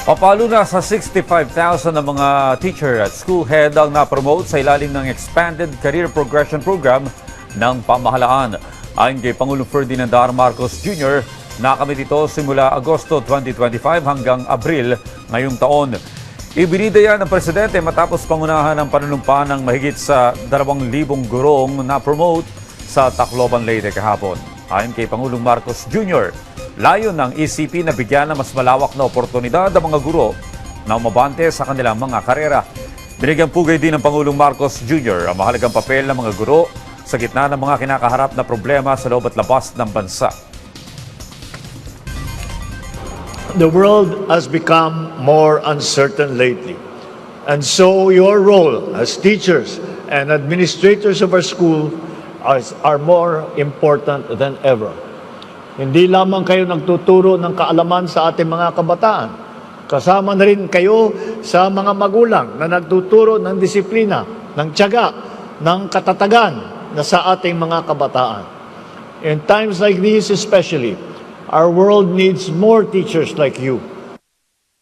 Papalo na sa 65,000 na mga teacher at school head ang na-promote sa ilalim ng Expanded Career Progression Program ng pamahalaan. Ayon kay Pangulong Ferdinand R. Marcos Jr., nakamit ito simula Agosto 2025 hanggang Abril ngayong taon. Ibinida yan ng Presidente matapos pangunahan ng panunumpa ng mahigit sa 2,000 gurong na-promote sa Tacloban, Leyte kahapon. Ayon kay Pangulong Marcos Jr., layon ng ECP na bigyan ng mas malawak na oportunidad ang mga guro na umabante sa kanilang mga karera. Binigyang pugay din ng Pangulong Marcos Jr. ang mahalagang papel ng mga guro sa gitna ng mga kinakaharap na problema sa loob at labas ng bansa. The world has become more uncertain lately. And so your role as teachers and administrators of our school are more important than ever. Hindi lamang kayo nagtuturo ng kaalaman sa ating mga kabataan. Kasama na rin kayo sa mga magulang na nagtuturo ng disiplina, ng tiyaga, ng katatagan na sa ating mga kabataan. In times like these especially, our world needs more teachers like you